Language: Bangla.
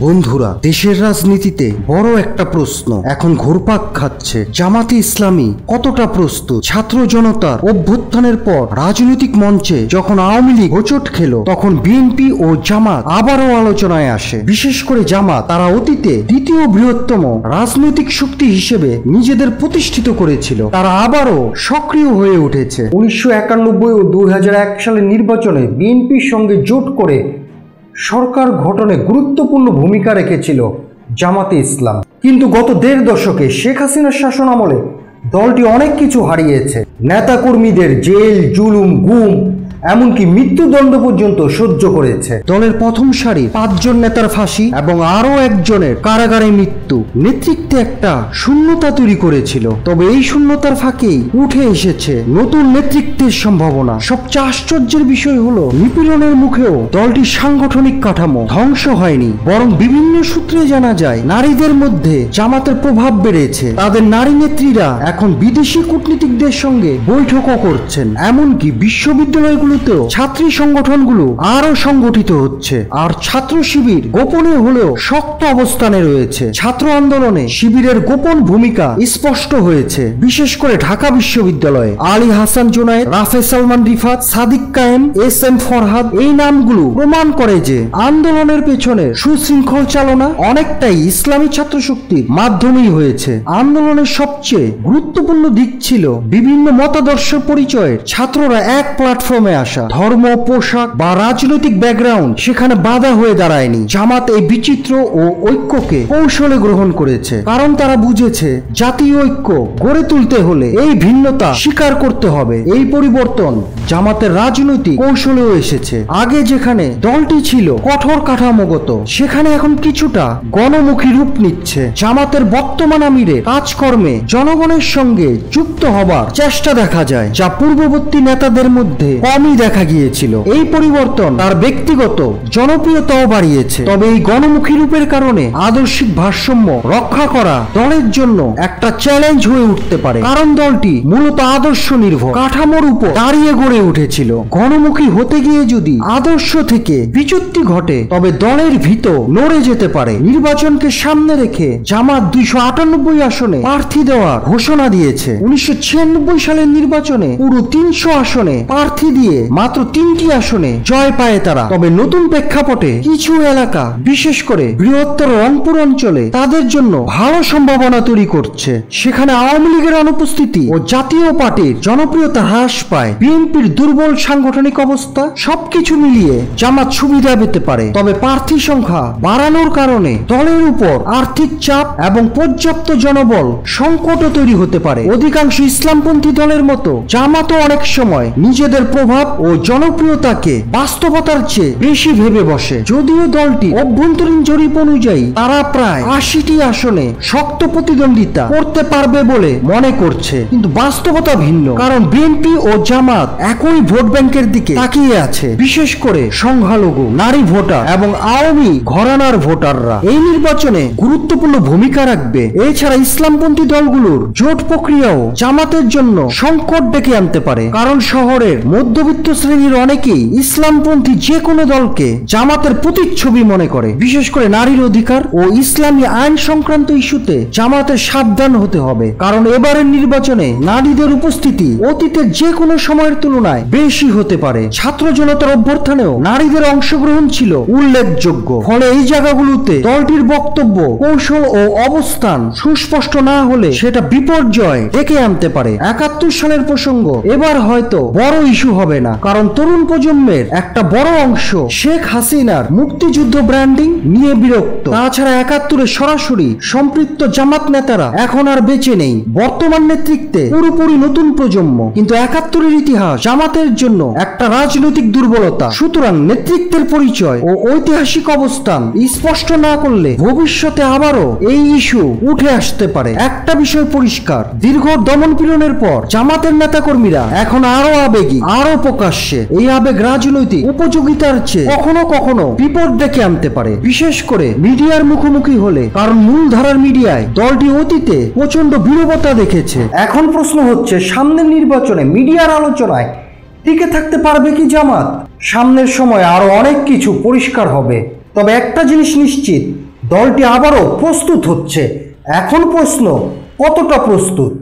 বন্ধুরা, দেশের রাজনীতিতে বড় একটা প্রশ্ন এখন ঘুরপাক খাচ্ছে। জামাতে ইসলামী কতটা প্রস্তুত? ছাত্র জনতার অভ্যুত্থানের পর রাজনৈতিক মঞ্চে যখন আওয়ামী লীগ হোঁচট খেল, তখন বিএনপি ও জামাত আবারও আলোচনায় আসে। বিশেষ করে জামাত, তারা অতীতে দ্বিতীয় বৃহত্তম রাজনৈতিক শক্তি হিসেবে নিজেদের প্রতিষ্ঠিত করেছিল, তারা আবারও সক্রিয় হয়ে উঠেছে। 1991 ও 2001 সালের নির্বাচনে বিএনপির সঙ্গে জোট করে সরকার গঠনে গুরুত্বপূর্ণ ভূমিকা রেখেছিল জামাতে ইসলাম। কিন্তু গত দেড় দশকে শেখ হাসিনার শাসন আমলে দলটি অনেক কিছু হারিয়েছে। নেতাকর্মীদের জেল, জুলুম, গুম, এমনকি মৃত্যুদণ্ড পর্যন্ত সহ্য করেছে। দলের প্রথম সারির 5 জন নেতার ফাঁসি এবং আরো একজনের কারাগারে মৃত্যু নেতৃত্বে একটা শূন্যতা তৈরি করেছিল। তবে এই শূন্যতার ফাঁকেই উঠে এসেছে নতুন নেতৃত্বের সম্ভাবনা। সবচেয়ে আশ্চর্যের বিষয় হলো, নিপীড়নের মুখেও দলটির সাংগঠনিক কাঠামো ধ্বংস হয়নি, বরং বিভিন্ন সূত্রে জানা যায় নারীদের মধ্যে জামাতের প্রভাব বেড়েছে। তাদের নারী নেত্রীরা এখন বিদেশি কূটনীতিকদের সঙ্গে বৈঠকও করছেন। এমনকি বিশ্ববিদ্যালয়গুলোতেও ছাত্রী সংগঠনগুলো আরো সংগঠিত হচ্ছে। আর ছাত্র শিবির গোপনে হলেও শক্ত অবস্থানে রয়েছে। ছাত্র আন্দোলনে শিবিরের গোপন ভূমিকা স্পষ্ট হয়েছে। বিশেষ করে ঢাকা বিশ্ববিদ্যালয়ে আলী হাসান জুনায়েদ, রাফে সালমান রিফাত, সাদিক কায়েম, SM ফরহাদ, এই নামগুলো প্রমাণ করে যে আন্দোলনের পেছনে সুশৃঙ্খল চালনা অনেকটাই ইসলামী ছাত্র শক্তির মাধ্যমেই হয়েছে। আন্দোলনের সবচেয়ে গুরুত্বপূর্ণ দিক ছিল বিভিন্ন মতাদর্শ পরিচয়ে ছাত্ররা এক প্ল্যাটফর্মে আসা। ধর্ম, পোশাক বা রাজনৈতিক ব্যাকগ্রাউন্ড সেখানে বাধা হয়ে দাঁড়ায়নি। জামাত এই বিচিত্র ও ঐক্যকে কৌশলে গ্রহণ করেছে, কারণ তারা বুঝেছে জাতীয় ঐক্য গড়ে তুলতে হলে এই ভিন্নতা স্বীকার করতে হবে। এই পরিবর্তন জামাতের রাজনৈতিক কৌশলেও এসেছে। আগে যেখানে দলটি ছিল কঠোর কাঠামোগত, সেখানে এখন কিছুটা গণমুখী রূপ নিচ্ছে। জামাতের বর্তমান আমিরের কাজকর্মে জনগণের সঙ্গে যুক্ত হবার চেষ্টা দেখা যায়, যা পূর্ববর্তী নেতাদের মধ্যে কমই দেখা গিয়েছিল। এই পরিবর্তন তার ব্যক্তিগত জনপ্রিয়তাও বাড়িয়েছে। তবে এই গণমুখী রূপের কারণে আদর্শিক ভারসাম্য রক্ষা করা দলের জন্য একটা চ্যালেঞ্জ হয়ে উঠতে পারে, কারণ দলটি মূলত আদর্শ নির্ভর কাঠামোর উপর দাঁড়িয়ে গড়ে উঠেছিল। গণমুখী হতে গিয়ে যদি আদর্শ থেকে বিচ্যুতি ঘটে, তবে দলের ভিতর নড়ে যেতে পারে। নির্বাচনকে সামনে রেখে জামাত 298 আসনে প্রার্থী দেওয়ার ঘোষণা দিয়েছে। 1996 সালের নির্বাচনে পুরো 300 আসনে প্রার্থী দিয়ে মাত্র 3টি আসনে জয় পায় তারা। তবে নতুন প্রেক্ষাপটে কিছু এলাকা, বিশেষ করে বৃহত্তর রংপুর অঞ্চলে তাদের জন্য ভালো সম্ভাবনা তৈরি করছে। সেখানে আওয়ামী লীগের অনুপস্থিতি ও জাতীয় পার্টির জনপ্রিয়তা হ্রাস পায়। বিএনপির দুর্বল সাংগঠনিক অবস্থা, সবকিছু মিলিয়ে জামাত সুবিধা পেতে পারে। তবে প্রার্থী সংখ্যা বাড়ানোর কারণে দলের উপর আর্থিক চাপ এবং পর্যাপ্ত জনবল সংকটও তৈরি হতে পারে। অধিকাংশ ইসলামপন্থী দলের মতো জামাতও অনেক সময় নিজেদের প্রভাব ও জনপ্রিয়তাকে বাস্তবতার চেয়ে বেশি ভেবে বসে। যদিও দলটি অভ্যন্তরীণ জরিপ অনুযায়ী তারা প্রায় 80টি আসনে শক্ত প্রতিদ্বন্দ্বিতা করতে পারবে বলে মনে করছে, কিন্তু বাস্তবতা ভিন্ন। কারণ বিএনপি ও জামাত একই ভোট ব্যাংকের দিকে তাকিয়ে আছে, বিশেষ করে সংখ্যালঘু, নারী ভোটার এবং আওয়ামী ঘরানার ভোটাররা এই নির্বাচনে গুরুত্বপূর্ণ ভূমিকা রাখবে। এছাড়া ইসলামপন্থী দলগুলোর জোট প্রক্রিয়াও জামাতের জন্য সংকট ডেকে আনতে পারে, কারণ শহরের মধ্যবিত্ত শ্রেণীর অনেকেই ইসলামপন্থী যে কোনো দলকে জামাতের প্রতিচ্ছবি মনে করে। বিশেষ করে নারীর অধিকার ও ইসলামী আইন সংক্রান্ত ইস্যুতে জামাতের সাবধান হতে হবে, কারণ এবারের নির্বাচনে নারীদের উপস্থিতি অতীতের যে কোনো সময়ের তুলনায় বেশি হতে পারে। ছাত্র জনতার অভ্যুত্থানেও নারীদের অংশগ্রহণ ছিল উল্লেখযোগ্য। ফলে এই জায়গাগুলোতে দলটির বক্তব্য, কৌশল ও অবস্থান সুস্পষ্ট না হলে সেটা বিপর্যয় ডেকে আনতে পারে। 71 সালের প্রসঙ্গ এবার হয়তো বড় ইস্যু হবে না, কারণ তরুণ প্রজন্মের একটা বড় অংশ শেখ হাসিনার মুক্তিযুদ্ধ ব্র্যান্ডিং নিয়ে বিরক্ত। তাছাড়া 71-এ সরাসরি সম্পৃক্ত জামাত নেতারা এখন আর বেঁচে নেই। বর্তমান নেতৃত্বে পুরোপুরি নতুন প্রজন্ম, কিন্তু 71-এর ইতিহাস জামাতের জন্য একটা রাজনৈতিক দুর্বলতা। সুতরাং নেতৃত্বের পরিচয় ও ঐতিহাসিক অবস্থান স্পষ্ট না করলে ভবিষ্যতে আবারও এই ইস্যু উঠে আসতে পারে। একটা বিষয় পরিষ্কার, দীর্ঘ দমনপীড়নের পর জামাতের নেতাকর্মীরা এখন আরো আবেগী, আরো প্রকাশ্যে। এই আবেগ রাজনৈতিক উপযোগিতার চেয়ে কখনো কখনো বিপদ ডেকে আনতে পারে, বিশেষ করে মিডিয়ার মুখোমুখি হলে। কারণ মূলধারার মিডিয়ায় দলটি অতীতে প্রচন্ড বিরূপতা দেখেছে। এখন প্রশ্ন হচ্ছে, সামনের নির্বাচনে মিডিয়ার আলোচনায় টিকে থাকতে পারবে কি জামাত? সামনের সময় আরো অনেক কিছু পরিষ্কার হবে। তবে একটা জিনিস নিশ্চিত, দলটি আবারও প্রস্তুত হচ্ছে। এখন প্রশ্ন, কতটা প্রস্তুত?